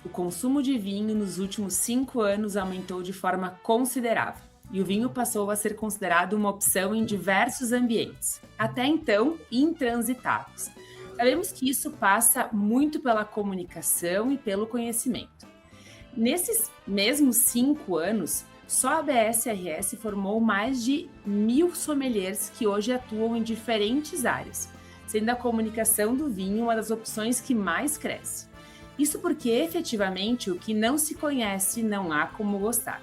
O consumo de vinho nos últimos 5 anos aumentou de forma considerável e o vinho passou a ser considerado uma opção em diversos ambientes, até então intransitáveis. Sabemos que isso passa muito pela comunicação e pelo conhecimento. Nesses mesmos 5 anos, só a BSRS formou mais de 1.000 sommeliers que hoje atuam em diferentes áreas, sendo a comunicação do vinho uma das opções que mais cresce. Isso porque, efetivamente, o que não se conhece não há como gostar.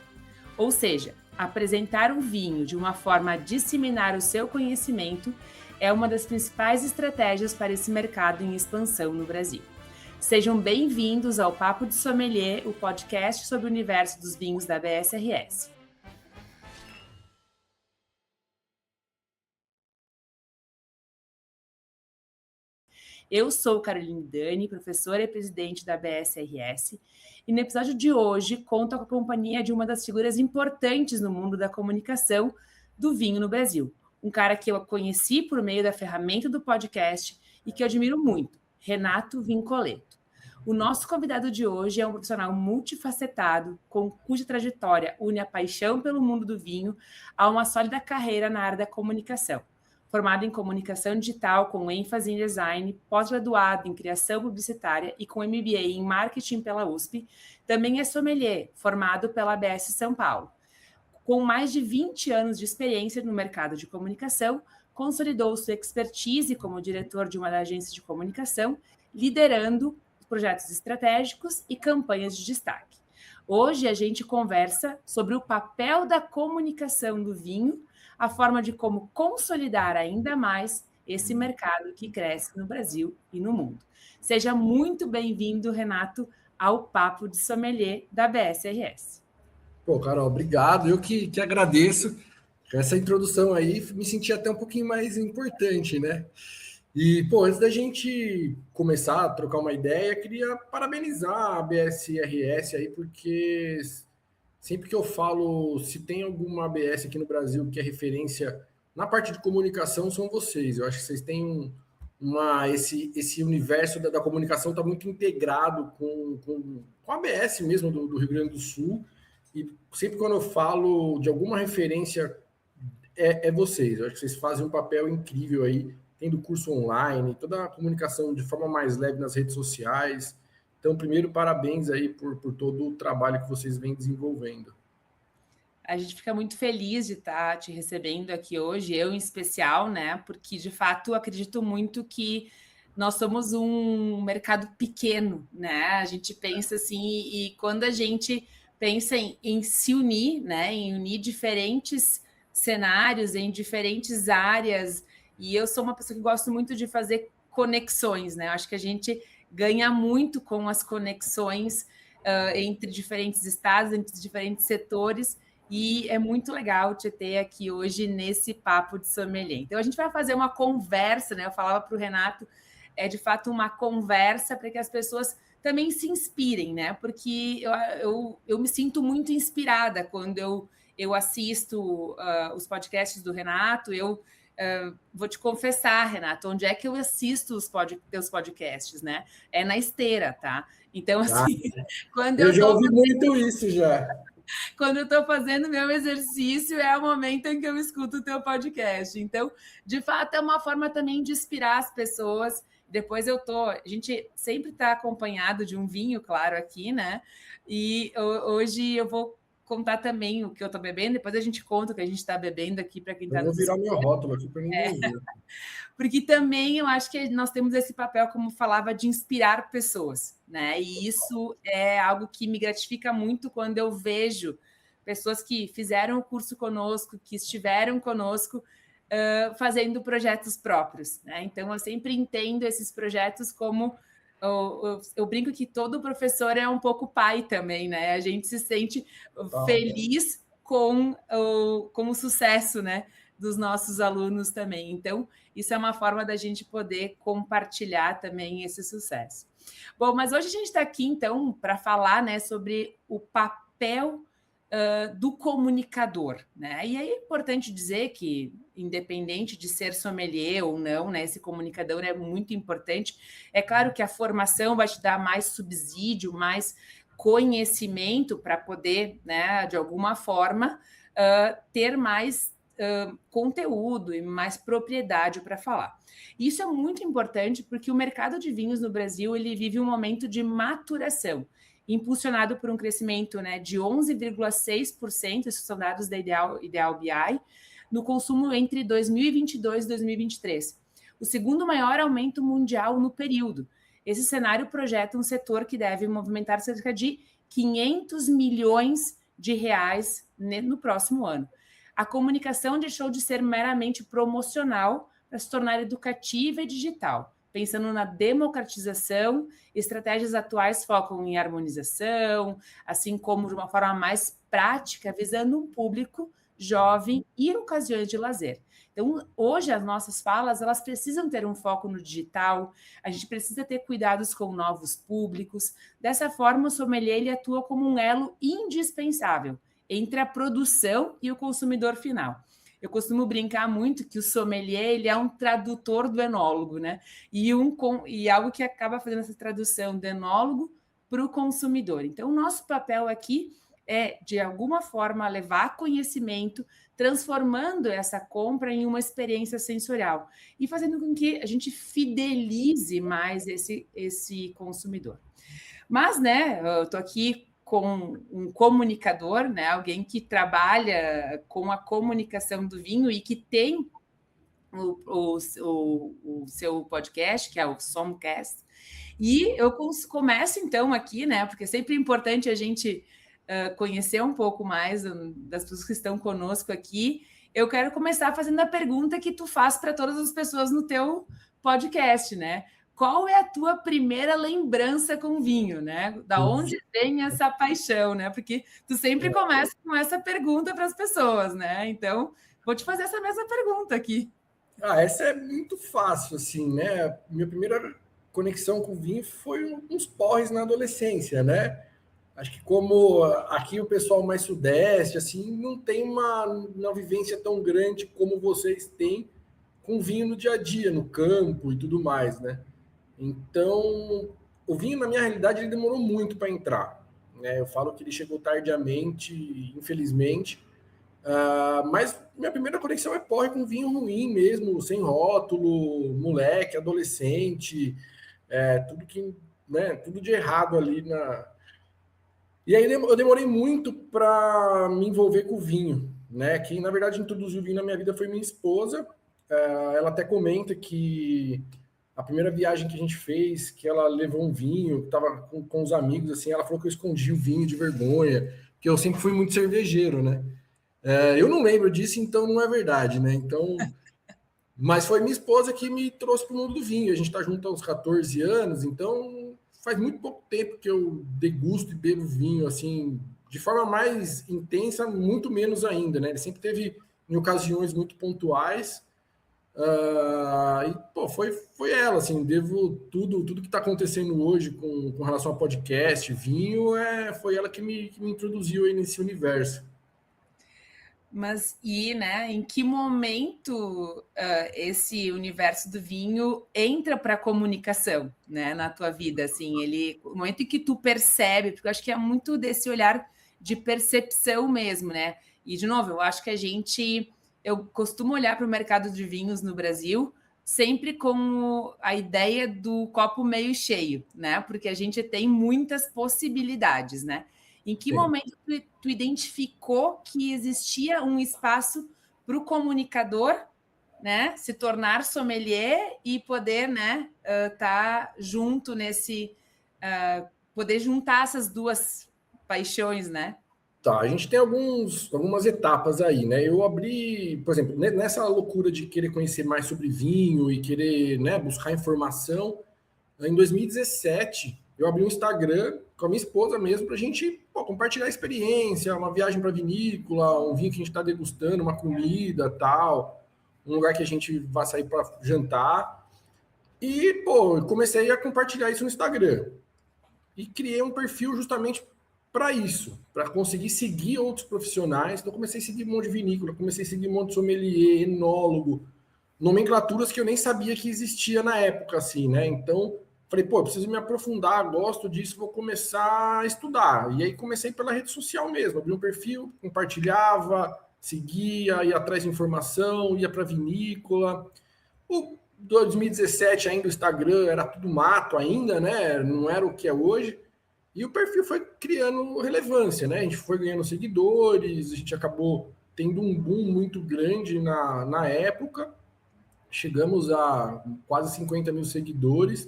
Ou seja, apresentar o vinho de uma forma a disseminar o seu conhecimento é uma das principais estratégias para esse mercado em expansão no Brasil. Sejam bem-vindos ao Papo de Sommelier, o podcast sobre o universo dos vinhos da BSRS. Eu sou Caroline Dani, professora e presidente da BSRS, e no episódio de hoje conto com a companhia de uma das figuras importantes no mundo da comunicação do vinho no Brasil. Um cara que eu conheci por meio da ferramenta do podcast e que eu admiro muito, Renato Vincoleto. O nosso convidado de hoje é um profissional multifacetado, cuja trajetória une a paixão pelo mundo do vinho a uma sólida carreira na área da comunicação. Formado em comunicação digital com ênfase em design, pós-graduado em criação publicitária e com MBA em marketing pela USP, também é sommelier, formado pela ABS São Paulo. Com mais de 20 anos de experiência no mercado de comunicação, consolidou sua expertise como diretor de uma agência de comunicação, liderando projetos estratégicos e campanhas de destaque. Hoje a gente conversa sobre o papel da comunicação do vinho, a forma de como consolidar ainda mais esse mercado que cresce no Brasil e no mundo. Seja muito bem-vindo, Renato, ao Papo de Sommelier da BSRS. Pô, Carol, obrigado. Eu que agradeço. Essa introdução aí me senti até um pouquinho mais importante, né? E, pô, antes da gente começar a trocar uma ideia, queria parabenizar a BSRS aí, porque sempre que eu falo se tem alguma ABS aqui no Brasil que é referência na parte de comunicação, são vocês. Eu acho que vocês têm esse universo da comunicação está muito integrado com a ABS mesmo do Rio Grande do Sul. E sempre quando eu falo de alguma referência, é vocês. Eu acho que vocês fazem um papel incrível aí, tendo curso online, toda a comunicação de forma mais leve nas redes sociais. Então, primeiro, parabéns aí por todo o trabalho que vocês vêm desenvolvendo. A gente fica muito feliz de estar te recebendo aqui hoje, eu em especial, né? Porque, de fato, acredito muito que nós somos um mercado pequeno, né? A gente pensa assim, e quando a gente pensa em se unir, né? Em unir diferentes cenários, em diferentes áreas, e eu sou uma pessoa que gosto muito de fazer conexões, né? Acho que a gente ganha muito com as conexões entre diferentes estados, entre diferentes setores, e é muito legal te ter aqui hoje nesse Papo de Sommelier. Então, a gente vai fazer uma conversa, né? Eu falava para o Renato, é de fato uma conversa para que as pessoas também se inspirem, né? Porque eu me sinto muito inspirada quando eu assisto os podcasts do Renato. Eu vou te confessar, Renato, onde é que eu assisto os teus podcasts, né? É na esteira, tá? Então, assim, quando Eu eu já tô ouvi muito isso já. quando eu estou fazendo meu exercício, é o momento em que eu escuto o teu podcast. Então, de fato, é uma forma também de inspirar as pessoas. Depois a gente sempre está acompanhado de um vinho, claro, aqui, né? E hoje eu vou contar também o que eu estou bebendo, depois a gente conta o que a gente está bebendo aqui para quem Eu está vou nos virar escutando. meu rótulo aqui para ninguém ver. Porque também eu acho que nós temos esse papel, como falava, de inspirar pessoas, né? E isso é algo que me gratifica muito quando eu vejo pessoas que fizeram o curso conosco, que estiveram conosco, fazendo projetos próprios, né? Então, eu sempre entendo esses projetos como... Eu brinco que todo professor é um pouco pai também, né? A gente se sente feliz com o sucesso, né? Dos nossos alunos também. Então, isso é uma forma da gente poder compartilhar também esse sucesso. Bom, mas hoje a gente está aqui, então, para falar, né, sobre o papel do comunicador, né? E aí é importante dizer que, independente de ser sommelier ou não, né, esse comunicador é muito importante. É claro que a formação vai te dar mais subsídio, mais conhecimento para poder, né, de alguma forma, ter mais conteúdo e mais propriedade para falar. Isso é muito importante porque o mercado de vinhos no Brasil ele vive um momento de maturação, impulsionado por um crescimento, né, de 11,6%, esses são dados da Ideal BI, no consumo entre 2022 e 2023. O segundo maior aumento mundial no período. Esse cenário projeta um setor que deve movimentar cerca de 500 milhões de reais no próximo ano. A comunicação deixou de ser meramente promocional para se tornar educativa e digital. Pensando na democratização, estratégias atuais focam em harmonização, assim como de uma forma mais prática, visando um público jovem e ocasiões de lazer. Então, hoje as nossas falas, elas precisam ter um foco no digital, a gente precisa ter cuidados com novos públicos. Dessa forma, o sommelier ele atua como um elo indispensável entre a produção e o consumidor final. Eu costumo brincar muito que o sommelier ele é um tradutor do enólogo, né? E algo que acaba fazendo essa tradução do enólogo para o consumidor. Então, o nosso papel aqui é, de alguma forma, levar conhecimento, transformando essa compra em uma experiência sensorial e fazendo com que a gente fidelize mais esse consumidor. Mas, né, eu estou aqui com um comunicador, né, alguém que trabalha com a comunicação do vinho e que tem o seu podcast, que é o Somcast. E eu começo, então, aqui, né, porque é sempre importante a gente conhecer um pouco mais das pessoas que estão conosco aqui. Eu quero começar fazendo a pergunta que tu faz para todas as pessoas no teu podcast, né? Qual é a tua primeira lembrança com vinho, né? Da onde vem essa paixão, né? Porque tu sempre começa com essa pergunta para as pessoas, né? Então, vou te fazer essa mesma pergunta aqui. Essa é muito fácil, assim, né? Minha primeira conexão com vinho foi uns porres na adolescência, né? Acho que como aqui o pessoal mais sudeste, assim, não tem uma vivência tão grande como vocês têm com vinho no dia a dia, no campo e tudo mais, né? Então, o vinho, na minha realidade, ele demorou muito para entrar, né? Eu falo que ele chegou tardiamente, infelizmente, mas minha primeira conexão é porre com vinho ruim mesmo, sem rótulo, moleque, adolescente, tudo que, né, tudo de errado ali na... E aí eu demorei muito para me envolver com o vinho, né? Quem, na verdade, introduziu o vinho na minha vida foi minha esposa. Ela até comenta que a primeira viagem que a gente fez, que ela levou um vinho, que estava com os amigos, assim, ela falou que eu escondi o vinho de vergonha, que eu sempre fui muito cervejeiro, né? Eu não lembro disso, então não é verdade, né? Então, mas foi minha esposa que me trouxe para o mundo do vinho. A gente está junto há uns 14 anos, então faz muito pouco tempo que eu degusto e bebo vinho, assim, de forma mais intensa, muito menos ainda, né? Ele sempre teve em ocasiões muito pontuais. E pô, foi ela, assim, devo tudo que está acontecendo hoje com relação a podcast, vinho, foi ela que me introduziu aí nesse universo. Mas né, em que momento esse universo do vinho entra para a comunicação, né, na tua vida? Assim, o momento em que tu percebe, porque eu acho que é muito desse olhar de percepção mesmo, né? E, de novo, eu acho que eu costumo olhar para o mercado de vinhos no Brasil sempre com a ideia do copo meio cheio, né? Porque a gente tem muitas possibilidades, né? Em que momento tu identificou que existia um espaço para o comunicador, né, se tornar sommelier e poder, né, tá junto nesse, poder juntar essas duas paixões, né? Tá, a gente tem algumas etapas aí, né? Eu abri, por exemplo, nessa loucura de querer conhecer mais sobre vinho e querer, né, buscar informação, em 2017 eu abri um Instagram com a minha esposa mesmo para a gente compartilhar a experiência, uma viagem para vinícola, um vinho que a gente está degustando, uma comida, tal, um lugar que a gente vai sair para jantar. E, comecei a compartilhar isso no Instagram. E criei um perfil justamente para isso, para conseguir seguir outros profissionais. Então, comecei a seguir um monte de vinícola, comecei a seguir um monte de sommelier, enólogo, nomenclaturas que eu nem sabia que existia na época, assim, né? Então, falei, pô, eu preciso me aprofundar, gosto disso, vou começar a estudar. E aí comecei pela rede social mesmo, abri um perfil, compartilhava, seguia, ia atrás de informação, ia para vinícola. O 2017 ainda o Instagram era tudo mato ainda, né? Não era o que é hoje. E o perfil foi criando relevância, né? A gente foi ganhando seguidores, a gente acabou tendo um boom muito grande na época. Chegamos a quase 50 mil seguidores.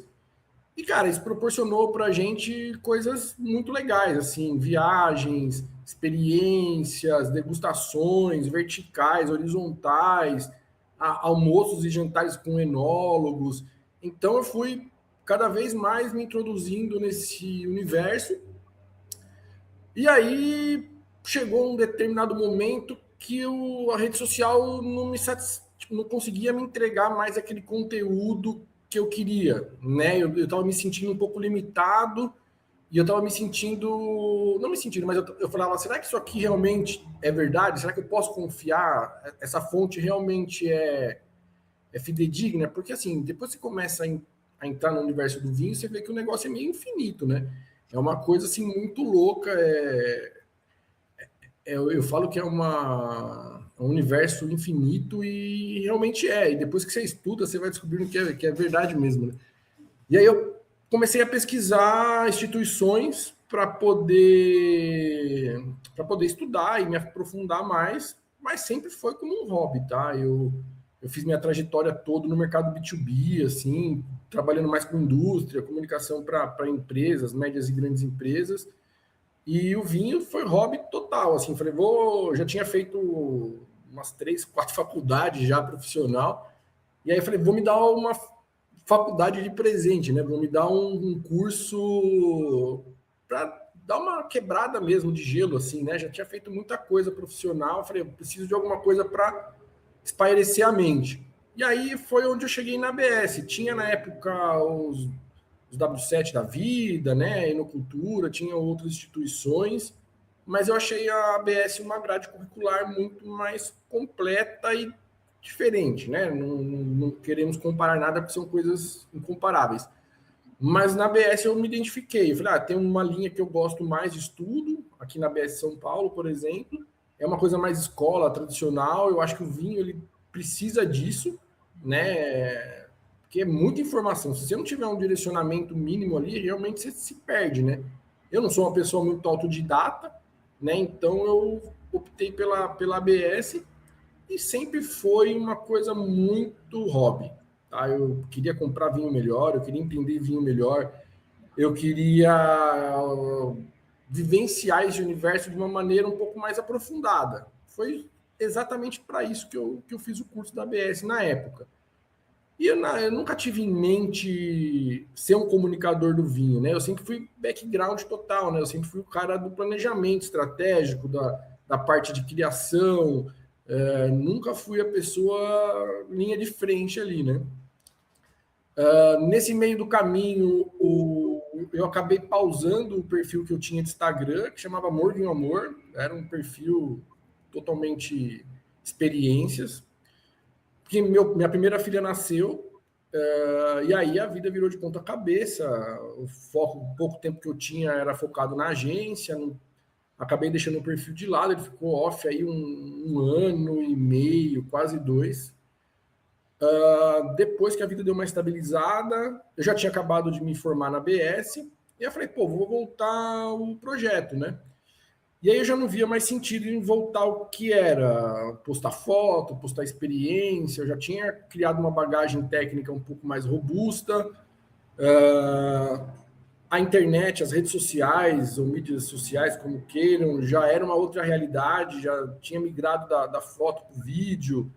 E, cara, isso proporcionou para a gente coisas muito legais, assim, viagens, experiências, degustações verticais, horizontais, almoços e jantares com enólogos. Então, eu fui cada vez mais me introduzindo nesse universo. E aí chegou um determinado momento que a rede social não conseguia me entregar mais aquele conteúdo que eu queria, né? Eu tava me sentindo um pouco limitado e eu tava me sentindo, não me sentindo, mas eu falava, será que isso aqui realmente é verdade? Será que eu posso confiar? Essa fonte realmente é fidedigna? Porque assim, depois você começa a entrar no universo do vinho, você vê que o negócio é meio infinito, né? É uma coisa assim muito louca. Eu falo que é um universo infinito e realmente é. E depois que você estuda, você vai descobrindo que é verdade mesmo, né? E aí eu comecei a pesquisar instituições para poder estudar e me aprofundar mais, mas sempre foi como um hobby, tá? Eu fiz minha trajetória toda no mercado B2B, assim, trabalhando mais com indústria, comunicação para empresas, médias e grandes empresas. E o vinho foi hobby total, assim, falei, já tinha feito umas 3, 4 faculdades já profissional, e aí falei, vou me dar uma faculdade de presente, né? Vou me dar um curso para dar uma quebrada mesmo de gelo, assim, né? Já tinha feito muita coisa profissional, falei, eu preciso de alguma coisa para espairecer a mente. E aí foi onde eu cheguei na ABS. Tinha na época os W7 da vida, né? Enocultura, tinha outras instituições, mas eu achei a ABS uma grade curricular muito mais completa e diferente, né? Não queremos comparar nada porque são coisas incomparáveis. Mas na ABS eu me identifiquei. Eu falei, tem uma linha que eu gosto mais de estudo, aqui na ABS São Paulo, por exemplo. É uma coisa mais escola, tradicional. Eu acho que o vinho ele precisa disso, né? Porque é muita informação. Se você não tiver um direcionamento mínimo ali, realmente você se perde, né? Eu não sou uma pessoa muito autodidata, né? Então eu optei pela ABS e sempre foi uma coisa muito hobby. Tá? Eu queria comprar vinho melhor, eu queria entender vinho melhor, eu queria vivenciar esse universo de uma maneira um pouco mais aprofundada. Foi exatamente para isso que eu fiz o curso da ABS na época. E eu nunca tive em mente ser um comunicador do vinho, né? Eu sempre fui background total, né? Eu sempre fui o cara do planejamento estratégico, da parte de criação. Nunca fui a pessoa linha de frente ali, né? Nesse meio do caminho, eu acabei pausando o perfil que eu tinha de Instagram, que chamava Amor Vinho Amor. Era um perfil totalmente experiências. Porque minha primeira filha nasceu, e aí a vida virou de ponta cabeça. O pouco tempo que eu tinha era focado na agência, acabei deixando o perfil de lado, ele ficou off aí um ano e meio, quase 2. Depois que a vida deu uma estabilizada, eu já tinha acabado de me formar na BS, e eu falei, pô, vou voltar o projeto, né? E aí eu já não via mais sentido em voltar ao que era postar foto, postar experiência, eu já tinha criado uma bagagem técnica um pouco mais robusta, a internet, as redes sociais, ou mídias sociais, como queiram, já era uma outra realidade, já tinha migrado da foto para o vídeo,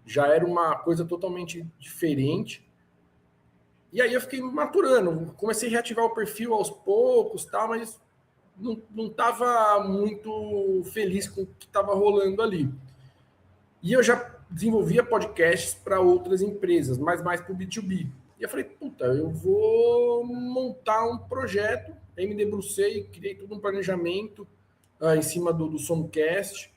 já era uma coisa totalmente diferente. E aí eu fiquei maturando, comecei a reativar o perfil aos poucos, tal, mas não estava muito feliz com o que estava rolando ali. E eu já desenvolvia podcasts para outras empresas, mas mais para o B2B. E eu falei, puta, eu vou montar um projeto. Aí me debrucei, criei todo um planejamento em cima do Somcast.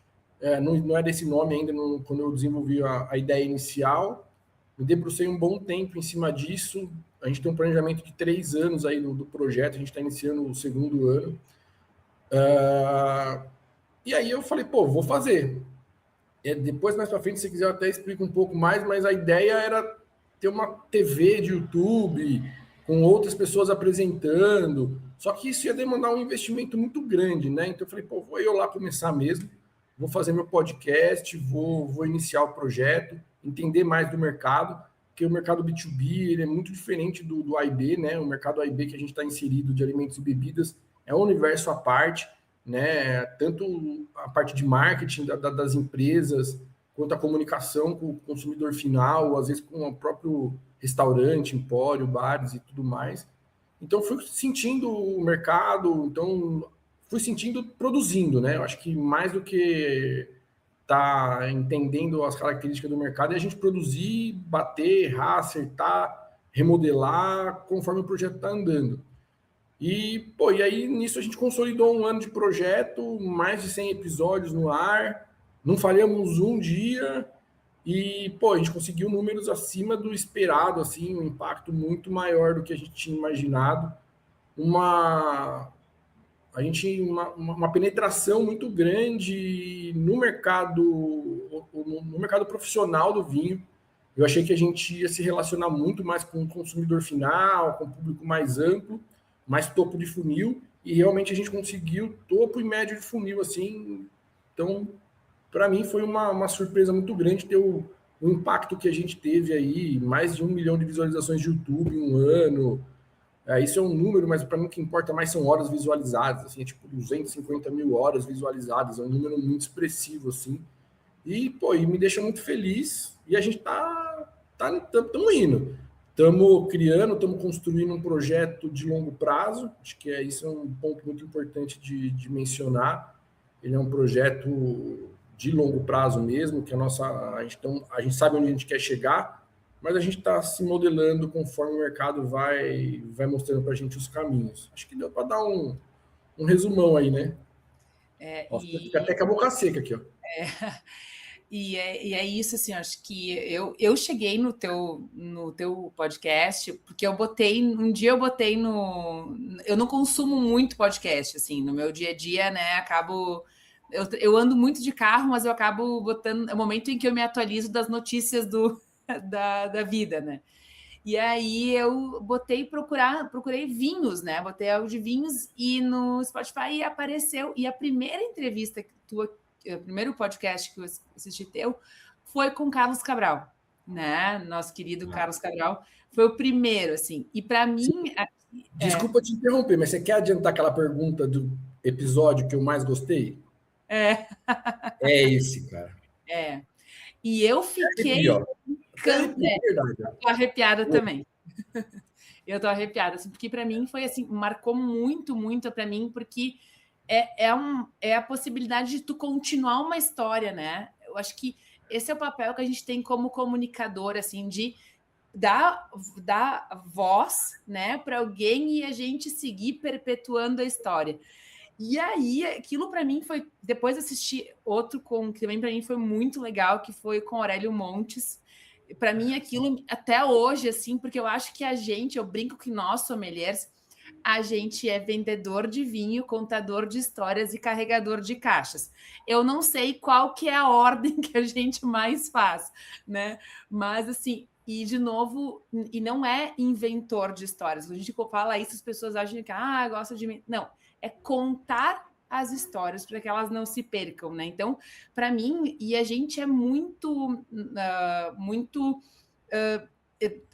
Não era esse nome ainda quando eu desenvolvi a ideia inicial. Me debrucei um bom tempo em cima disso. A gente tem um planejamento de 3 anos aí do projeto, a gente está iniciando o segundo ano. E aí eu falei, pô, vou fazer. Depois, mais para frente, se quiser, eu até explico um pouco mais, mas a ideia era ter uma TV de YouTube com outras pessoas apresentando. Só que isso ia demandar um investimento muito grande, né? Então eu falei, pô, vou eu lá começar mesmo, vou fazer meu podcast, vou iniciar o projeto, entender mais do mercado, porque o mercado B2B ele é muito diferente do AIB, né? O mercado AIB que a gente está inserido de alimentos e bebidas é um universo à parte, né? Tanto a parte de marketing das empresas, quanto a comunicação com o consumidor final, às vezes com o próprio restaurante, empório, bares e tudo mais. Então, fui sentindo o mercado, então fui sentindo produzindo, né? Eu acho que mais do que tá entendendo as características do mercado é a gente produzir, bater, errar, acertar, remodelar conforme o projeto está andando. E aí nisso a gente consolidou um ano de projeto, mais de 100 episódios no ar, não falhamos um dia e, a gente conseguiu números acima do esperado, assim, um impacto muito maior do que a gente tinha imaginado. Uma penetração muito grande no mercado profissional do vinho. Eu achei que a gente ia se relacionar muito mais com o consumidor final, com o público mais amplo, mais topo de funil, e realmente a gente conseguiu topo e médio de funil, assim. Então, para mim foi uma surpresa muito grande ter o impacto que a gente teve aí, mais de 1 milhão de visualizações de YouTube em um ano. Isso é um número, mas para mim o que importa mais são horas visualizadas, assim, tipo 250 mil horas visualizadas, é um número muito expressivo, assim. E me deixa muito feliz, e a gente estamos indo. Estamos criando, estamos construindo um projeto de longo prazo, acho que isso é um ponto muito importante de mencionar. Ele é um projeto de longo prazo mesmo, que a gente sabe onde a gente quer chegar, mas a gente está se modelando conforme o mercado vai mostrando para a gente os caminhos. Acho que deu para dar um resumão aí, né? Nossa, fica até com a boca seca aqui, ó. E é isso, assim, acho que eu cheguei no teu podcast, porque um dia eu botei eu não consumo muito podcast, assim, no meu dia a dia, né, eu ando muito de carro, mas eu acabo botando, é o momento em que eu me atualizo das notícias da vida, né, e aí eu procurei vinhos, né, botei algo de vinhos, e no Spotify apareceu, e a primeira entrevista o primeiro podcast que eu assisti teu foi com Carlos Cabral, né? Nosso querido Carlos Cabral foi o primeiro, assim. E para mim, desculpa te interromper, mas você quer adiantar aquela pergunta do episódio que eu mais gostei? É esse, cara. E eu fiquei tô arrepiada também. Eu tô arrepiada, assim, porque para mim foi assim, marcou muito, muito para mim, porque é a possibilidade de tu continuar uma história, né? Eu acho que esse é o papel que a gente tem como comunicador, assim, de dar voz, né, para alguém e a gente seguir perpetuando a história. E aí, aquilo para mim foi, depois assisti outro que também para mim foi muito legal, que foi com Aurélio Montes. Para mim aquilo até hoje, assim, porque eu acho que eu brinco que nós sommeliers, a gente é vendedor de vinho, contador de histórias e carregador de caixas. Eu não sei qual que é a ordem que a gente mais faz, né? Mas, assim, e de novo, e não é inventor de histórias. Quando a gente fala isso, as pessoas acham que, gosta de mim. Não, é contar as histórias para que elas não se percam, né? Então, para mim, e a gente é muito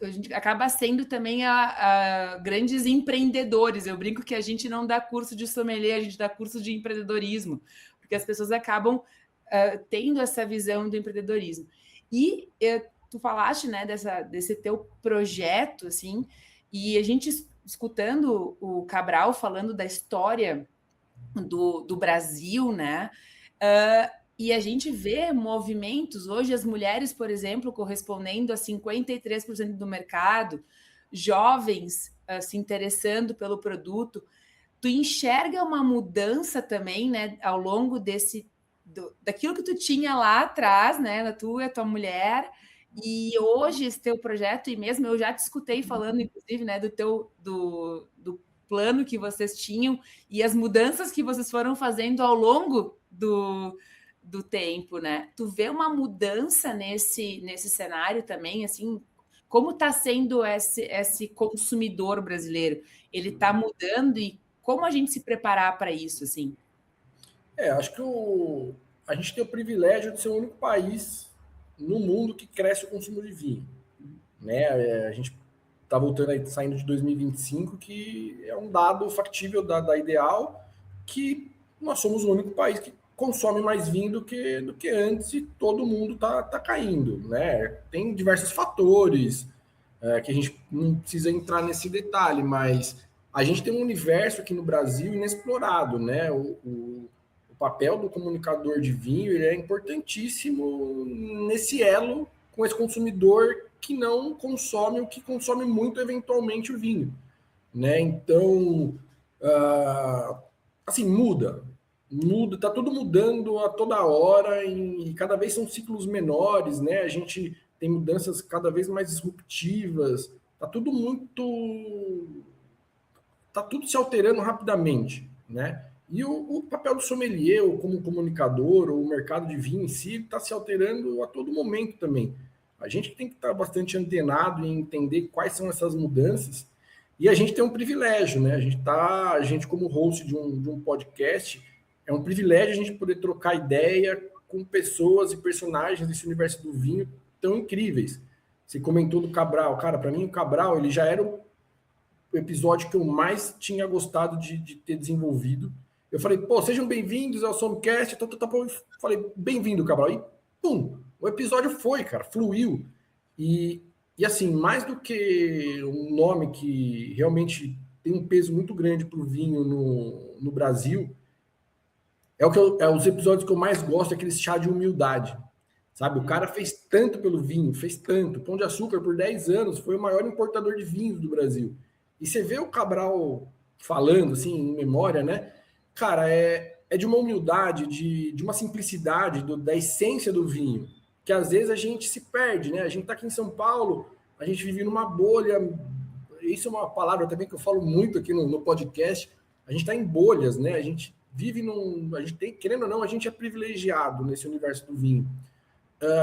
a gente acaba sendo também grandes empreendedores. Eu brinco que a gente não dá curso de sommelier, a gente dá curso de empreendedorismo, porque as pessoas acabam tendo essa visão do empreendedorismo. E tu falaste, né, desse teu projeto, assim, e a gente escutando o Cabral falando da história do Brasil, né, e a gente vê movimentos, hoje as mulheres, por exemplo, correspondendo a 53% do mercado, jovens se interessando pelo produto. tu enxerga uma mudança também, né, ao longo daquilo que tu tinha lá atrás, né, da tua e a tua mulher, e hoje esse teu projeto, e mesmo eu já te escutei falando, inclusive, né, do plano que vocês tinham e as mudanças que vocês foram fazendo ao longo do tempo, né? Tu vê uma mudança nesse cenário também, assim, como está sendo esse consumidor brasileiro? Ele está mudando e como a gente se preparar para isso, assim? Acho que a gente tem o privilégio de ser o único país no mundo que cresce o consumo de vinho, né? A gente está voltando aí, saindo de 2025, que é um dado factível da ideal, que nós somos o único país que consome mais vinho do que antes e todo mundo tá caindo, né? Tem diversos fatores que a gente não precisa entrar nesse detalhe, mas a gente tem um universo aqui no Brasil inexplorado, né? O papel do comunicador de vinho ele é importantíssimo nesse elo com esse consumidor que não consome o que consome muito eventualmente o vinho, né? Então, assim, muda, tá tudo mudando a toda hora e cada vez são ciclos menores, né? A gente tem mudanças cada vez mais disruptivas, tá tudo se alterando rapidamente, né? E o papel do sommelier, ou como comunicador, ou o mercado de vinho em si, está se alterando a todo momento também. A gente tem que estar bastante antenado em entender quais são essas mudanças. E a gente tem um privilégio, né? A gente como host de um podcast, é um privilégio a gente poder trocar ideia com pessoas e personagens desse universo do vinho tão incríveis. Você comentou do Cabral. Cara, para mim o Cabral, ele já era o episódio que eu mais tinha gostado de ter desenvolvido. Eu falei, pô, sejam bem-vindos ao Somcast. Falei, bem-vindo, Cabral. E, pum, o episódio foi, cara, fluiu. E assim, mais do que um nome que realmente tem um peso muito grande para o vinho no Brasil, é os episódios que eu mais gosto, aqueles chá de humildade. Sabe, o cara fez tanto pelo vinho, fez tanto. Pão de Açúcar, por 10 anos, foi o maior importador de vinhos do Brasil. E você vê o Cabral falando, assim, em memória, né? Cara, é de uma humildade, de uma simplicidade da essência do vinho, que às vezes a gente se perde, né? A gente tá aqui em São Paulo, a gente vive numa bolha. Isso é uma palavra também que eu falo muito aqui no podcast. A gente tá em bolhas, né? A gente vive num. A gente tem, querendo ou não, a gente é privilegiado nesse universo do vinho.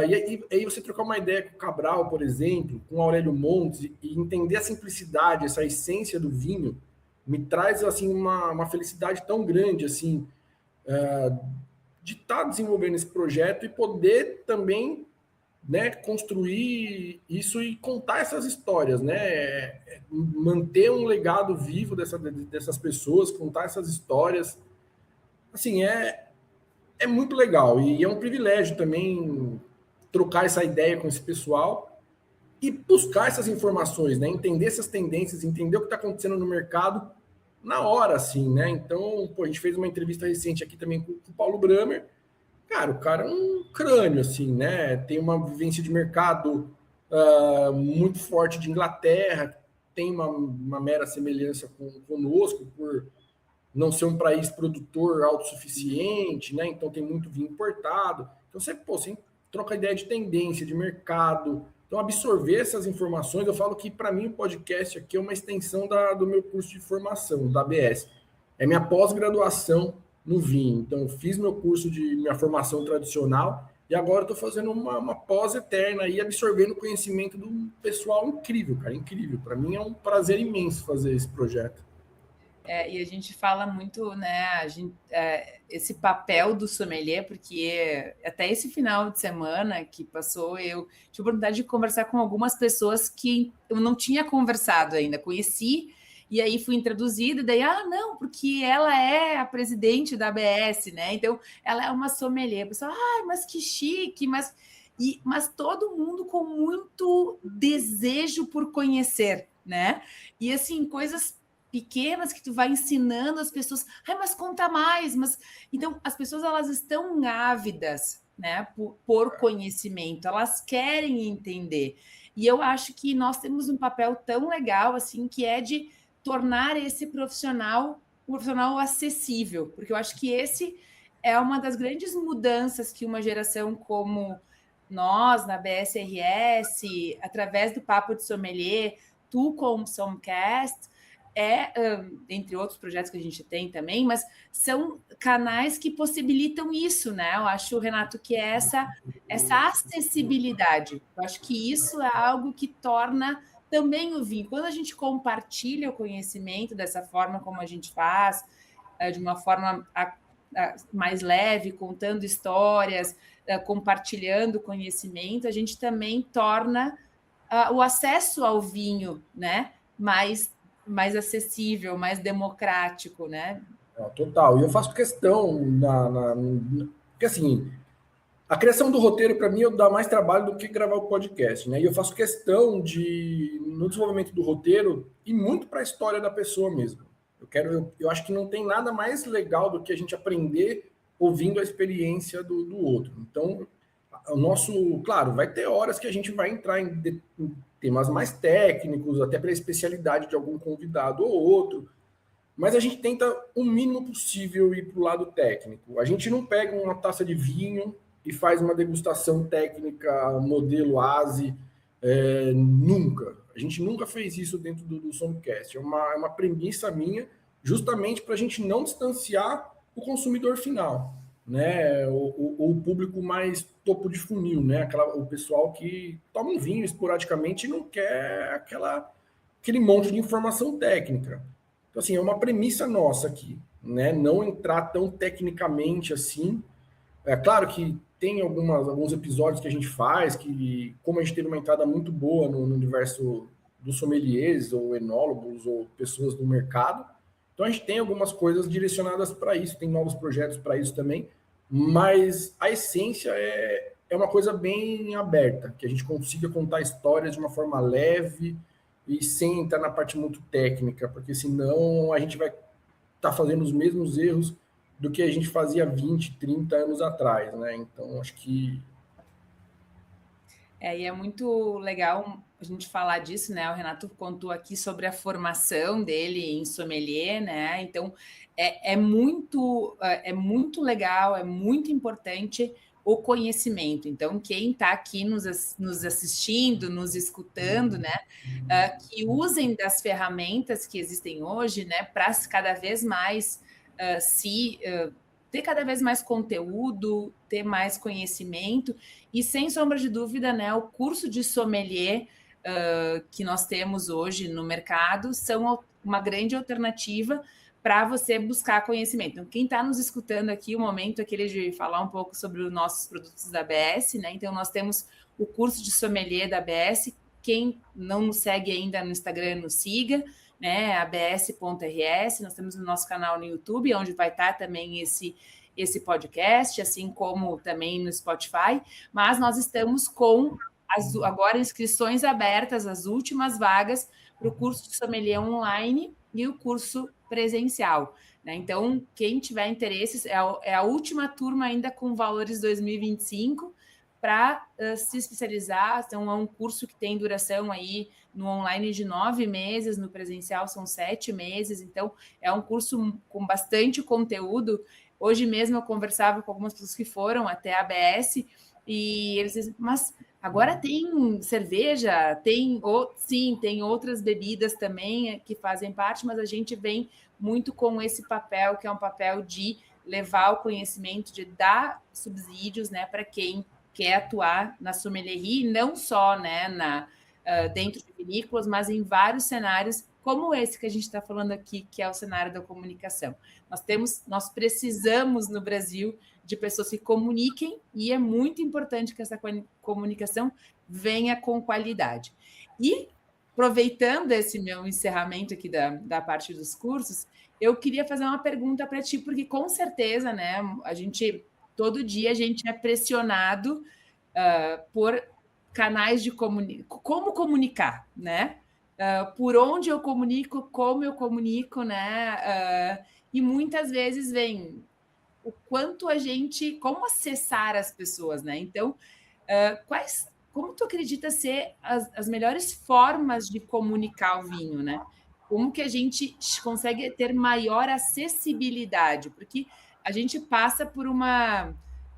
E aí você trocar uma ideia com o Cabral, por exemplo, com o Aurélio Montes, e entender a simplicidade, essa essência do vinho, me traz assim uma felicidade tão grande assim de estar desenvolvendo esse projeto e poder também, né, construir isso e contar essas histórias, né, manter um legado vivo dessas pessoas, contar essas histórias, assim, é muito legal e é um privilégio também trocar essa ideia com esse pessoal e buscar essas informações, né? Entender essas tendências, entender o que está acontecendo no mercado na hora, assim, né? Então, pô, a gente fez uma entrevista recente aqui também com o Paulo Bramer. Cara, o cara é um crânio, assim, né? Tem uma vivência de mercado muito forte de Inglaterra, tem uma mera semelhança conosco por não ser um país produtor autossuficiente, né? Então tem muito vinho importado. Então você troca ideia de tendência, de mercado. Então absorver essas informações, eu falo que para mim o podcast aqui é uma extensão do meu curso de formação, da ABS. É minha pós-graduação no vinho. Então eu fiz meu curso de minha formação tradicional e agora estou fazendo uma pós eterna aí, absorvendo o conhecimento do pessoal incrível, cara, incrível. Para mim é um prazer imenso fazer esse projeto. E a gente fala muito, né, esse papel do sommelier, porque até esse final de semana que passou, eu tive a oportunidade de conversar com algumas pessoas que eu não tinha conversado ainda, conheci, e aí fui introduzida, e daí, não, porque ela é a presidente da ABS, né, então ela é uma sommelier, a pessoa, mas que chique, mas todo mundo com muito desejo por conhecer, né, e assim, coisas pequenas que tu vai ensinando as pessoas, mas conta mais, então as pessoas elas estão ávidas, né, por conhecimento, elas querem entender. E eu acho que nós temos um papel tão legal assim que é de tornar esse profissional um profissional acessível, porque eu acho que esse é uma das grandes mudanças que uma geração como nós, na BSRS, através do Papo de Sommelier, tu com o Somcast, entre outros projetos que a gente tem também, mas são canais que possibilitam isso, né? Eu acho, Renato, que é essa acessibilidade. Eu acho que isso é algo que torna também o vinho. Quando a gente compartilha o conhecimento dessa forma como a gente faz, de uma forma mais leve, contando histórias, compartilhando conhecimento, a gente também torna o acesso ao vinho, né, mais acessível, mais democrático, né? Total. E eu faço questão porque assim, a criação do roteiro para mim dá mais trabalho do que gravar o podcast, né? E eu faço questão de no desenvolvimento do roteiro e muito para a história da pessoa mesmo. Eu acho que não tem nada mais legal do que a gente aprender ouvindo a experiência do outro. Então, o nosso, claro, vai ter horas que a gente vai entrar em temas mais técnicos, até pela especialidade de algum convidado ou outro, mas a gente tenta o mínimo possível ir para o lado técnico. A gente não pega uma taça de vinho e faz uma degustação técnica modelo ASE, nunca. A gente nunca fez isso dentro do Somcast. É uma premissa minha, justamente para a gente não distanciar o consumidor final, né? O público mais topo de funil, né? O pessoal que toma um vinho esporadicamente e não quer aquele monte de informação técnica. Então, assim, é uma premissa nossa aqui, né? Não entrar tão tecnicamente assim. É claro que tem alguns episódios que a gente faz que, como a gente teve uma entrada muito boa no universo dos sommeliers, ou enólogos, ou pessoas do mercado, então a gente tem algumas coisas direcionadas para isso, tem novos projetos para isso também, mas a essência é uma coisa bem aberta, que a gente consiga contar histórias de uma forma leve e sem entrar na parte muito técnica, porque senão a gente vai estar fazendo os mesmos erros do que a gente fazia 20, 30 anos atrás, né? Então, acho que... E é muito legal a gente falar disso, né? O Renato contou aqui sobre a formação dele em sommelier, né? Então, é muito legal, é muito importante o conhecimento. Então, quem está aqui nos assistindo, nos escutando, né? Que usem das ferramentas que existem hoje, né? Para cada vez mais ter cada vez mais conteúdo, ter mais conhecimento e, sem sombra de dúvida, né, o curso de sommelier que nós temos hoje no mercado são uma grande alternativa para você buscar conhecimento. Então, quem está nos escutando aqui, o momento é aquele de falar um pouco sobre os nossos produtos da ABS, né? Então, nós temos o curso de sommelier da ABS. Quem não nos segue ainda no Instagram, nos siga, né? abs.rs. Nós temos o nosso canal no YouTube, onde vai estar também esse podcast, assim como também no Spotify. Mas nós estamos com agora inscrições abertas, as últimas vagas para o curso de sommelier online e o curso presencial, né? Então, quem tiver interesse, é a última turma ainda com valores 2025 para se especializar. Então, é um curso que tem duração aí no online de 9 meses, no presencial são 7 meses. Então, é um curso com bastante conteúdo. Hoje mesmo eu conversava com algumas pessoas que foram até a ABS e eles dizem, mas agora tem cerveja, sim, tem outras bebidas também que fazem parte, mas a gente vem muito com esse papel, que é um papel de levar o conhecimento, de dar subsídios, né, para quem quer atuar na sommelierie, não só, né, dentro de vinícolas, mas em vários cenários, como esse que a gente está falando aqui, que é o cenário da comunicação. Nós precisamos no Brasil de pessoas que comuniquem e é muito importante que essa comunicação venha com qualidade. E, aproveitando esse meu encerramento aqui da parte dos cursos, eu queria fazer uma pergunta para ti, porque com certeza, né, todo dia a gente é pressionado por canais de como comunicar, né? Por onde eu comunico, como eu comunico, né? E muitas vezes vem o quanto como acessar as pessoas, né? Então, como tu acredita ser as melhores formas de comunicar o vinho, né? como que a gente consegue ter maior acessibilidade, porque a gente passa por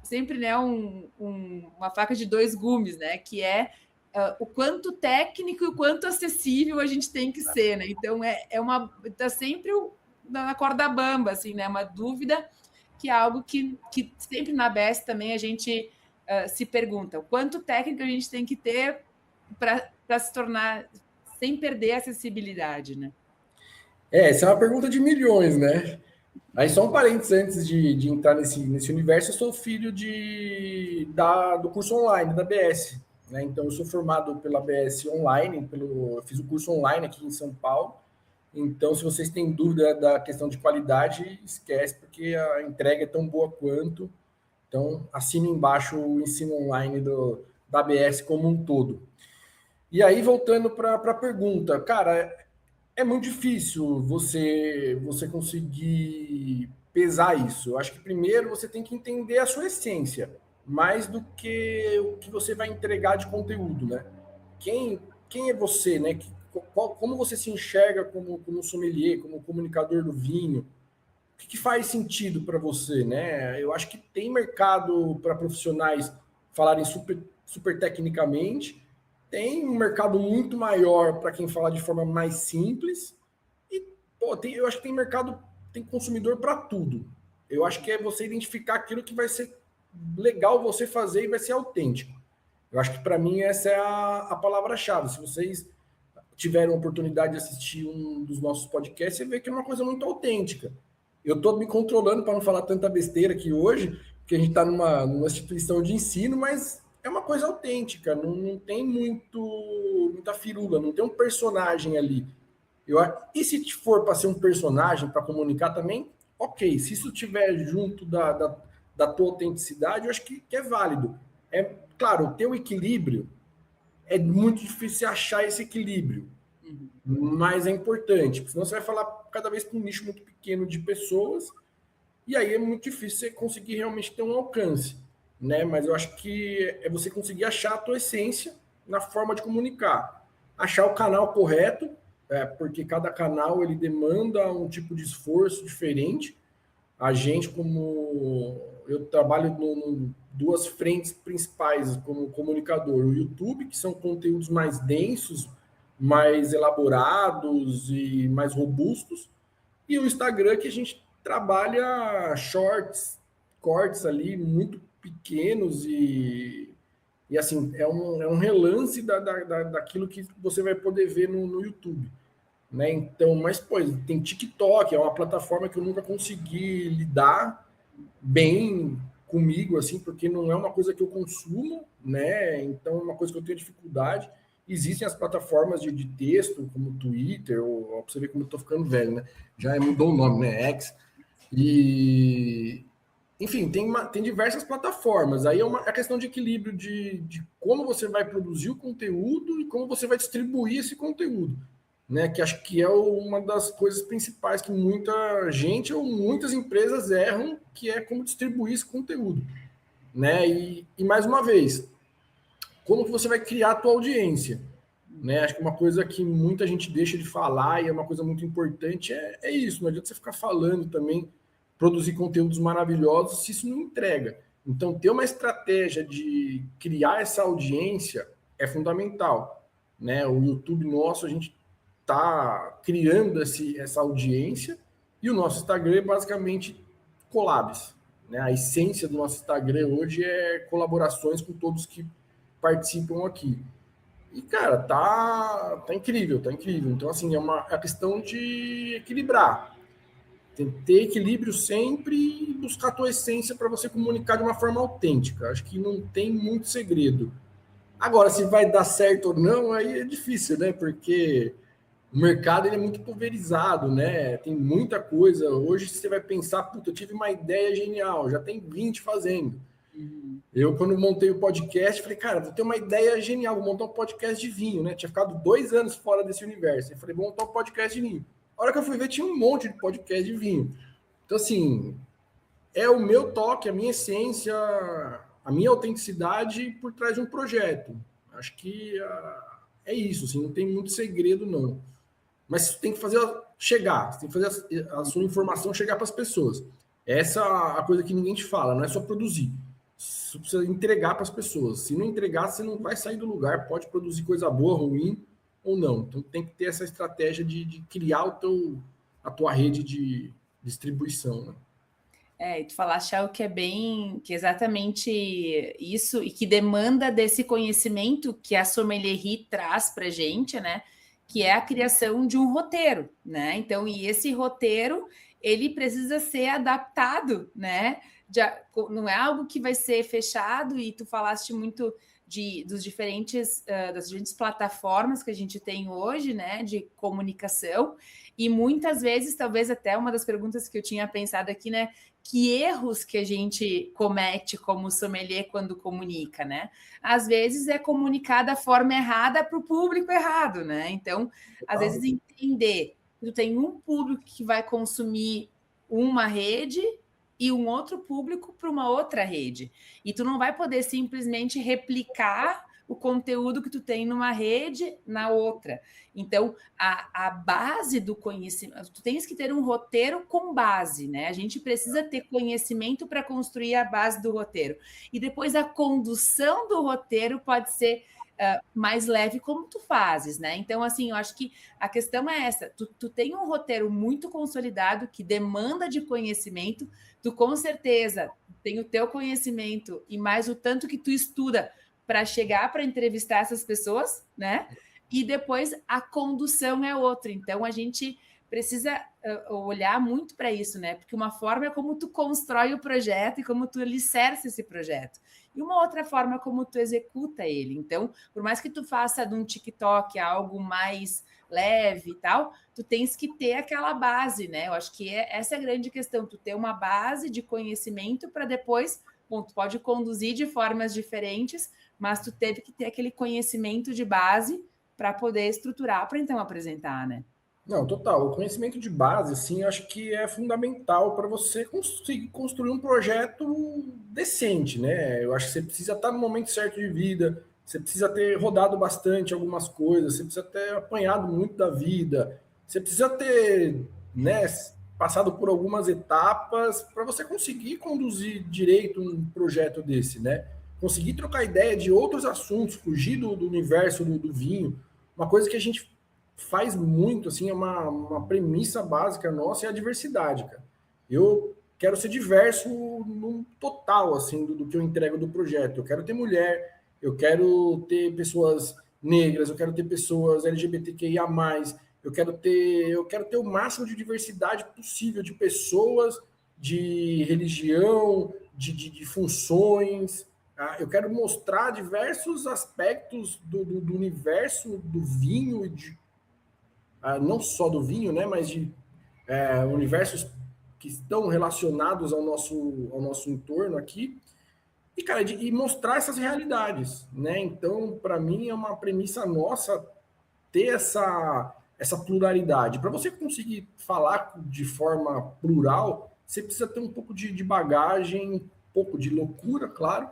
sempre, né, uma faca de dois gumes, né, que é o quanto técnico e o quanto acessível a gente tem que ser, né? Então tá sempre na corda bamba, assim, né? Uma dúvida que é algo que sempre na ABS também a gente se pergunta: o quanto técnico a gente tem que ter para se tornar sem perder a acessibilidade, né? Essa é uma pergunta de milhões, né? Aí só um parênteses antes de entrar nesse universo, eu sou filho do curso online da ABS, né? Então eu sou formado pela ABS online, eu fiz o curso online aqui em São Paulo. Então, se vocês têm dúvida da questão de qualidade, esquece, porque a entrega é tão boa quanto. Então, assine embaixo o ensino online da ABS como um todo. E aí, voltando para a pergunta, cara, é muito difícil você conseguir pesar isso. Eu acho que primeiro você tem que entender a sua essência, mais do que o que você vai entregar de conteúdo, né? Quem é você, né? Como você se enxerga como sommelier, como comunicador do vinho? O que faz sentido para você, né? Eu acho que tem mercado para profissionais falarem super tecnicamente, tem um mercado muito maior para quem fala de forma mais simples, e eu acho que tem mercado, tem consumidor para tudo. Eu acho que é você identificar aquilo que vai ser legal você fazer e vai ser autêntico. Eu acho que para mim essa é a palavra-chave. Se vocês tiveram a oportunidade de assistir um dos nossos podcasts, você vê que é uma coisa muito autêntica. Eu estou me controlando para não falar tanta besteira aqui hoje, porque a gente está numa instituição de ensino, mas é uma coisa autêntica, não tem muita firula, não tem um personagem ali. E se for para ser um personagem, para comunicar também, ok. Se isso estiver junto da tua autenticidade, eu acho que é válido. É claro, ter o equilíbrio é muito difícil achar esse equilíbrio, mas é importante, porque senão você vai falar cada vez para um nicho muito pequeno de pessoas, e aí é muito difícil você conseguir realmente ter um alcance, né? Mas eu acho que é você conseguir achar a tua essência na forma de comunicar, achar o canal correto, porque cada canal ele demanda um tipo de esforço diferente. A gente, como eu trabalho duas frentes principais como comunicador, o YouTube, que são conteúdos mais densos, mais elaborados e mais robustos, e o Instagram, que a gente trabalha shorts, cortes ali muito pequenos e assim, é um relance daquilo que você vai poder ver no YouTube. Né? Então, mas, pô, tem TikTok, é uma plataforma que eu nunca consegui lidar bem comigo, assim, porque não é uma coisa que eu consumo, né? Então, é uma coisa que eu tenho dificuldade. Existem as plataformas de texto, como Twitter, ou pra você ver como eu tô ficando velho, né? Já mudou o nome, né? X. E, enfim, tem diversas plataformas. Aí é questão de equilíbrio de como você vai produzir o conteúdo e como você vai distribuir esse conteúdo, né? Que acho que é uma das coisas principais que muita gente ou muitas empresas erram, que é como distribuir esse conteúdo, né? E mais uma vez, como que você vai criar a tua audiência, né? Acho que uma coisa que muita gente deixa de falar e é uma coisa muito importante é isso. Não adianta você ficar falando também, produzir conteúdos maravilhosos se isso não entrega. Então, ter uma estratégia de criar essa audiência é fundamental, né? O YouTube nosso, a gente está criando essa audiência e o nosso Instagram é basicamente collabs, né? A essência do nosso Instagram hoje é colaborações com todos que participam aqui. E, cara, tá incrível, tá incrível. Então, assim, é uma questão de equilibrar. Tem que ter equilíbrio sempre e buscar a tua essência para você comunicar de uma forma autêntica. Acho que não tem muito segredo. Agora, se vai dar certo ou não, aí é difícil, né? Porque o mercado ele é muito pulverizado, né? Tem muita coisa. Hoje você vai pensar, puta, eu tive uma ideia genial, já tem 20 fazendo. Eu, quando montei o podcast, falei, cara, vou ter uma ideia genial, vou montar um podcast de vinho, né? Tinha ficado 2 anos fora desse universo. Eu falei, vou montar um podcast de vinho. A hora que eu fui ver, tinha um monte de podcast de vinho. Então, assim, é o meu toque, a minha essência, a minha autenticidade por trás de um projeto. Acho que é isso, assim, não tem muito segredo, não. mas você tem que fazer chegar, você tem que fazer a sua informação chegar para as pessoas. Essa é a coisa que ninguém te fala, não é só produzir. Você precisa entregar para as pessoas. Se não entregar, você não vai sair do lugar, pode produzir coisa boa, ruim ou não. Então tem que ter essa estratégia de criar a tua rede de distribuição, né? E tu falaste algo que é que é exatamente isso, e que demanda desse conhecimento que a Sommelierie traz para a gente, né? Que é a criação de um roteiro, né? Então, e esse roteiro, ele precisa ser adaptado, né? Não é algo que vai ser fechado, e tu falaste muito das diferentes plataformas que a gente tem hoje, né? De comunicação, e muitas vezes, talvez até uma das perguntas que eu tinha pensado aqui, né? Que erros que a gente comete como sommelier quando comunica, né? Às vezes é comunicar da forma errada para o público errado, né? Então, às vezes entender que tu tem um público que vai consumir uma rede e um outro público para uma outra rede. E tu não vai poder simplesmente replicar o conteúdo que tu tem numa rede na outra. Então, a base do conhecimento, tu tens que ter um roteiro com base, né? A gente precisa ter conhecimento para construir a base do roteiro. E depois a condução do roteiro pode ser mais leve, como tu fazes, né? Então, assim, eu acho que a questão é essa: tu tem um roteiro muito consolidado que demanda de conhecimento, tu com certeza tem o teu conhecimento e mais o tanto que tu estuda para chegar para entrevistar essas pessoas, né? E depois a condução é outra. Então a gente precisa olhar muito para isso, né? Porque uma forma é como tu constrói o projeto e como tu alicerça esse projeto. E uma outra forma é como tu executa ele. Então, por mais que tu faça de um TikTok algo mais leve e tal, tu tens que ter aquela base, né? Eu acho que essa é a grande questão, tu ter uma base de conhecimento para depois, bom, tu pode conduzir de formas diferentes, mas tu teve que ter aquele conhecimento de base para poder estruturar, para então apresentar, né? Não, total. O conhecimento de base, assim, eu acho que é fundamental para você conseguir construir um projeto decente, né? Eu acho que você precisa estar no momento certo de vida, você precisa ter rodado bastante algumas coisas, você precisa ter apanhado muito da vida, você precisa ter, né, passado por algumas etapas para você conseguir conduzir direito um projeto desse, né? Conseguir trocar ideia de outros assuntos, fugir do universo do vinho. Uma coisa que a gente faz muito, assim, é uma premissa básica nossa, é a diversidade, cara. Eu quero ser diverso no total, assim, do que eu entrego do projeto. Eu quero ter mulher, eu quero ter pessoas negras, eu quero ter pessoas LGBTQIA+, eu quero ter o máximo de diversidade possível de pessoas, de religião, de funções. Eu quero mostrar diversos aspectos do universo do vinho e não só do vinho, né, mas de universos que estão relacionados ao nosso entorno aqui, e, cara, e mostrar essas realidades, né? Então, para mim, é uma premissa nossa ter essa pluralidade. Para você conseguir falar de forma plural, você precisa ter um pouco de bagagem, um pouco de loucura, claro,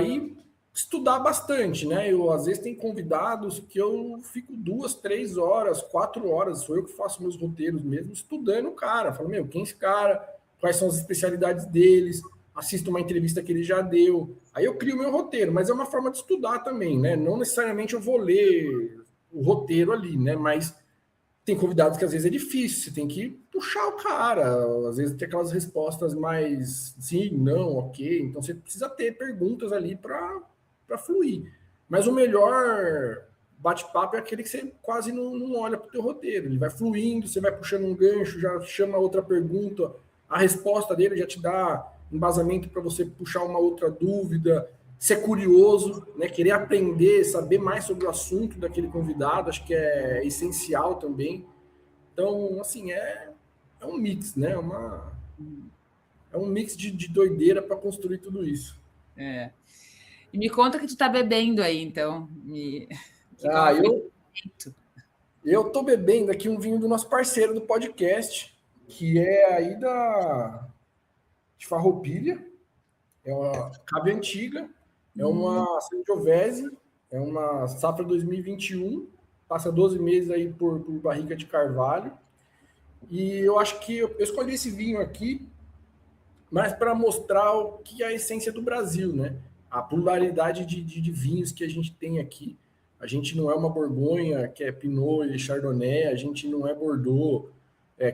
e estudar bastante, né? Eu às vezes tenho convidados que eu fico 2, 3 horas, 4 horas, sou eu que faço meus roteiros mesmo, estudando o cara. Falo, meu, quem é esse cara? Quais são as especialidades deles? Assisto uma entrevista que ele já deu. Aí eu crio meu roteiro, mas é uma forma de estudar também, né? Não necessariamente eu vou ler o roteiro ali, né? Mas tem convidados que às vezes é difícil, você tem que puxar o cara, às vezes tem aquelas respostas mais sim, não, ok. Então você precisa ter perguntas ali para fluir. Mas o melhor bate-papo é aquele que você quase não olha para o teu roteiro. Ele vai fluindo, você vai puxando um gancho, já chama outra pergunta, a resposta dele já te dá embasamento para você puxar uma outra dúvida, ser curioso, né, querer aprender, saber mais sobre o assunto daquele convidado, acho que é essencial também. Então, assim, é um mix, né? É um mix de doideira para construir tudo isso. É. E me conta que tu tá bebendo aí, então. Que é um Eu tô bebendo aqui um vinho do nosso parceiro do podcast, que é aí de Farroupilha, é uma cave antiga, é uma Sangiovese, é uma safra 2021, passa 12 meses aí por barrica de carvalho. E eu acho que eu escolhi esse vinho aqui mas para mostrar o que é a essência do Brasil, né? A pluralidade de vinhos que a gente tem aqui. A gente não é uma Borgonha, que é Pinot e Chardonnay, a gente não é Bordeaux,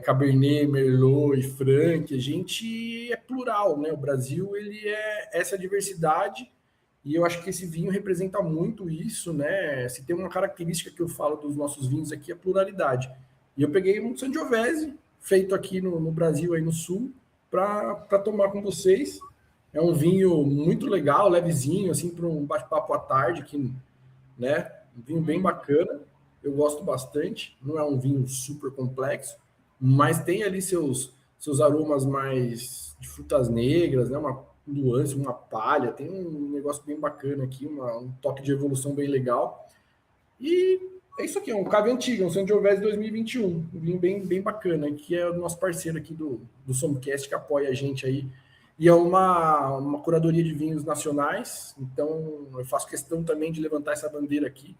Cabernet, Merlot e Franc, a gente é plural, né? O Brasil, ele é essa diversidade e eu acho que esse vinho representa muito isso, né? Se tem uma característica que eu falo dos nossos vinhos aqui, é a pluralidade. E eu peguei um Sangiovese, feito aqui no Brasil, aí no Sul, para tomar com vocês. É um vinho muito legal, levezinho, assim, para um bate-papo à tarde, que, né? Um vinho bem bacana. Eu gosto bastante. Não é um vinho super complexo, mas tem ali seus aromas mais de frutas negras, né? Uma nuance, uma palha. Tem um negócio bem bacana aqui, um toque de evolução bem legal. E é isso aqui, é um cave antigo, um Sangiovese 2021, um vinho bem bacana, que é o nosso parceiro aqui do Somcast, que apoia a gente aí. E é uma curadoria de vinhos nacionais, então eu faço questão também de levantar essa bandeira aqui.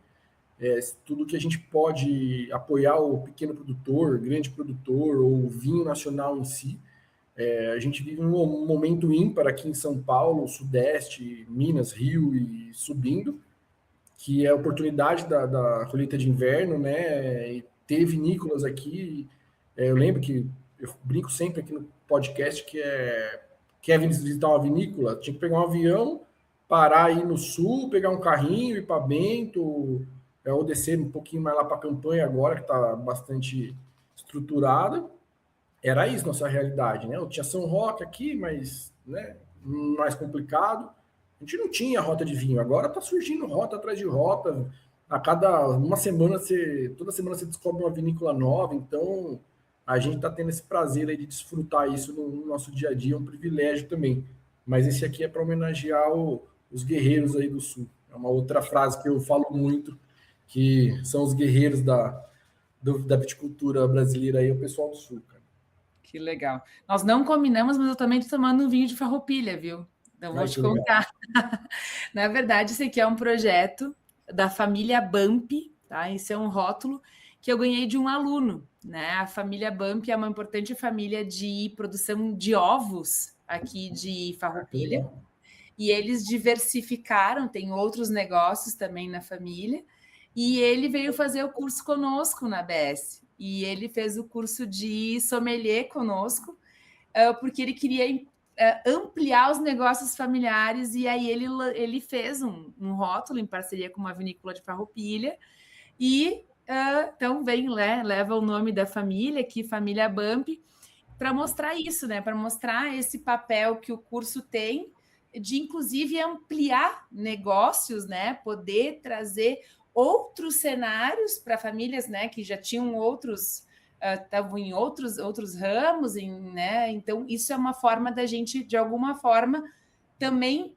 Tudo que a gente pode apoiar o pequeno produtor, grande produtor, ou o vinho nacional em si. A gente vive um momento ímpar aqui em São Paulo, Sudeste, Minas, Rio e subindo, que é a oportunidade da colheita de inverno, né? E ter vinícolas aqui. Eu lembro que eu brinco sempre aqui no podcast que quer visitar uma vinícola, tinha que pegar um avião, parar aí no sul, pegar um carrinho, ir para Bento, ou descer um pouquinho mais lá para a Campanha agora, que está bastante estruturada. Era isso nossa realidade, né? Eu tinha São Roque aqui, mas né, mais complicado. A gente não tinha rota de vinho, agora está surgindo rota atrás de rota. A cada uma semana, toda semana você descobre uma vinícola nova, então a gente está tendo esse prazer aí de desfrutar isso no nosso dia a dia, é um privilégio também. Mas esse aqui é para homenagear os guerreiros aí do Sul. É uma outra frase que eu falo muito, que são os guerreiros da viticultura brasileira aí, o pessoal do Sul, cara. Que legal. Nós não combinamos, mas eu também estou tomando um vinho de Farroupilha, viu? Então, vou te contar. Na verdade, esse aqui é um projeto da família Bump, tá? Esse é um rótulo que eu ganhei de um aluno, né? A família Bump é uma importante família de produção de ovos aqui de Farroupilha. E eles diversificaram, tem outros negócios também na família. E ele veio fazer o curso conosco na BS. E ele fez o curso de sommelier conosco, porque ele queria ampliar os negócios familiares, e aí ele fez um rótulo em parceria com uma vinícola de Farroupilha, e então leva o nome da família, aqui, Família Bump, para mostrar isso, né? Para mostrar esse papel que o curso tem de, inclusive, ampliar negócios, né? Poder trazer outros cenários para famílias, né? Que já tinham estavam em outros ramos, né? Então, isso é uma forma da gente, de alguma forma, também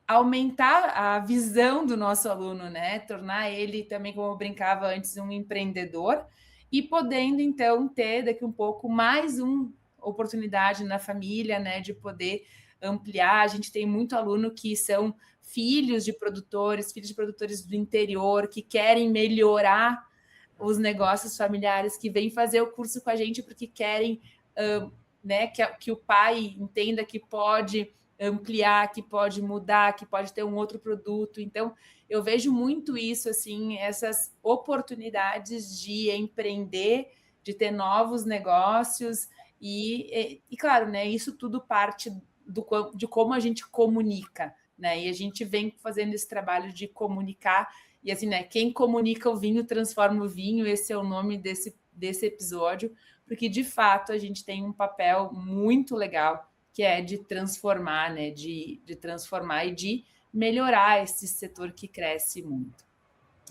aumentar a visão do nosso aluno, né? Tornar ele também, como eu brincava antes, um empreendedor e podendo, então, ter daqui um pouco mais uma oportunidade na família, né? De poder ampliar. A gente tem muito aluno que são filhos de produtores do interior, que querem melhorar os negócios familiares, que vêm fazer o curso com a gente porque querem né, que o pai entenda que pode ampliar, que pode mudar, que pode ter um outro produto. Então, eu vejo muito isso, assim, essas oportunidades de empreender, de ter novos negócios e claro, né, isso tudo parte de como a gente comunica, né? E a gente vem fazendo esse trabalho de comunicar. E assim, né? Quem comunica o vinho transforma o vinho. Esse é o nome desse episódio, porque de fato a gente tem um papel muito legal que é de transformar, né? De transformar e de melhorar esse setor que cresce muito.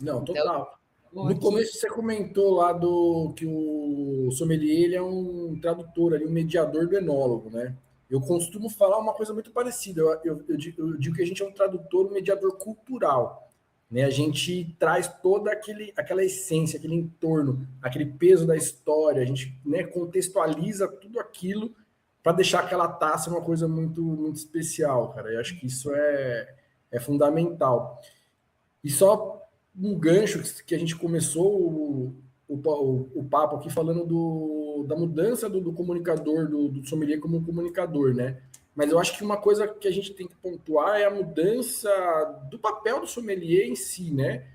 Não, então, total. No começo você comentou lá que o sommelier ele é um tradutor, ali, um mediador do enólogo, né? Eu costumo falar uma coisa muito parecida. Eu digo que a gente é um tradutor, um mediador cultural. Né? A gente traz toda aquela essência, aquele entorno, aquele peso da história. A gente, né, contextualiza tudo aquilo para deixar aquela taça uma coisa muito, muito especial, cara. Eu acho que isso é fundamental. E só um gancho que a gente começou o papo aqui falando da mudança do comunicador, do sommelier como comunicador, né? Mas eu acho que uma coisa que a gente tem que pontuar é a mudança do papel do sommelier em si, né?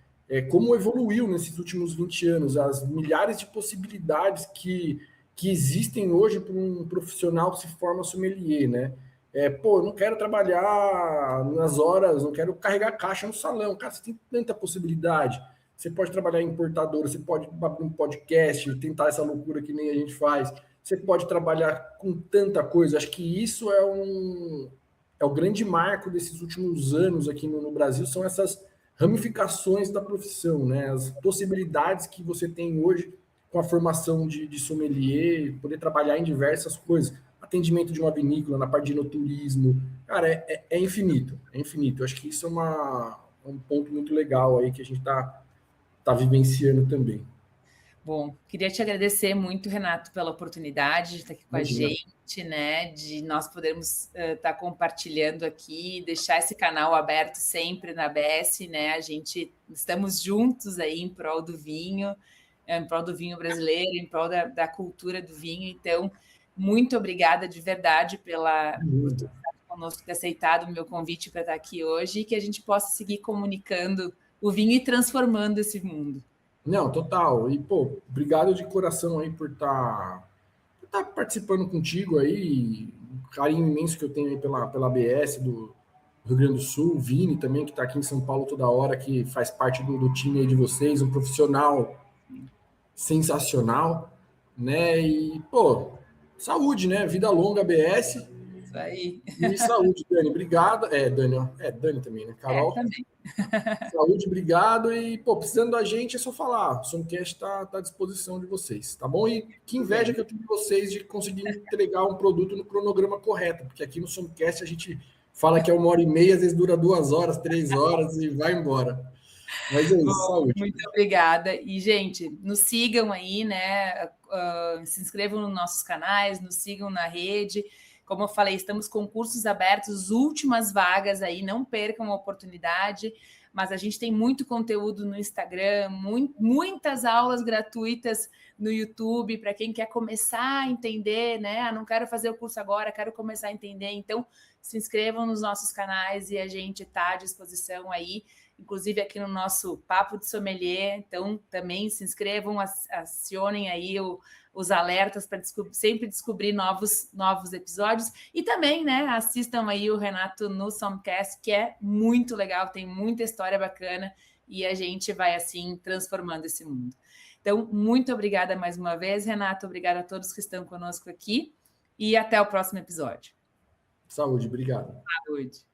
Como evoluiu nesses últimos 20 anos, as milhares de possibilidades que existem hoje para um profissional que se forma sommelier, né? Eu não quero trabalhar nas horas, não quero carregar caixa no salão. Cara, você tem tanta possibilidade. Você pode trabalhar em importadora, você pode abrir um podcast, tentar essa loucura que nem a gente faz. Você pode trabalhar com tanta coisa. Acho que isso é o grande marco desses últimos anos aqui no Brasil, são essas ramificações da profissão, né? As possibilidades que você tem hoje com a formação de sommelier, poder trabalhar em diversas coisas. Atendimento de uma vinícola, na parte de enoturismo. Cara, é infinito, é infinito. Acho que isso é um ponto muito legal aí que a gente está vivenciando também. Bom, queria te agradecer muito, Renato, pela oportunidade de estar aqui com Imagina. a gente, né? De nós podermos estar compartilhando aqui, deixar esse canal aberto sempre na ABS, né? A gente estamos juntos aí em prol do vinho, em prol do vinho brasileiro, em prol da cultura do vinho. Então, muito obrigada de verdade por ter estado conosco, ter aceitado o meu convite para estar aqui hoje e que a gente possa seguir comunicando o vinho e transformando esse mundo. Não, total. E, pô, obrigado de coração aí por tá participando contigo aí. O carinho imenso que eu tenho aí pela ABS do Rio Grande do Sul. O Vini também, que está aqui em São Paulo toda hora, que faz parte do time aí de vocês, um profissional sensacional, né? E, pô, saúde, né? Vida longa, ABS. Isso aí. E saúde, Dani. Obrigado. Dani, ó. Dani também, né? Carol. Também. Saúde, obrigado. E, pô, precisando da gente, é só falar. O Somcast está à disposição de vocês, tá bom? E que inveja que eu tenho de vocês de conseguir entregar um produto no cronograma correto, porque aqui no Somcast a gente fala que é 1h30, às vezes dura 2 horas, 3 horas e vai embora. Mas é isso, Bom, saúde. muito obrigada. E, gente, nos sigam aí, né? Se inscrevam nos nossos canais, nos sigam na rede. Como eu falei, estamos com cursos abertos, últimas vagas aí, não percam a oportunidade. Mas a gente tem muito conteúdo no Instagram, muitas aulas gratuitas no YouTube para quem quer começar a entender, né? Ah, não quero fazer o curso agora, quero começar a entender. Então, se inscrevam nos nossos canais e a gente está à disposição aí, inclusive aqui no nosso Papo de Sommelier. Então, também se inscrevam, acionem aí os alertas para sempre descobrir novos episódios. E também, né, assistam aí o Renato no Somcast, que é muito legal, tem muita história bacana e a gente vai, assim, transformando esse mundo. Então, muito obrigada mais uma vez, Renato. Obrigada a todos que estão conosco aqui e até o próximo episódio. Saúde, obrigado. Saúde.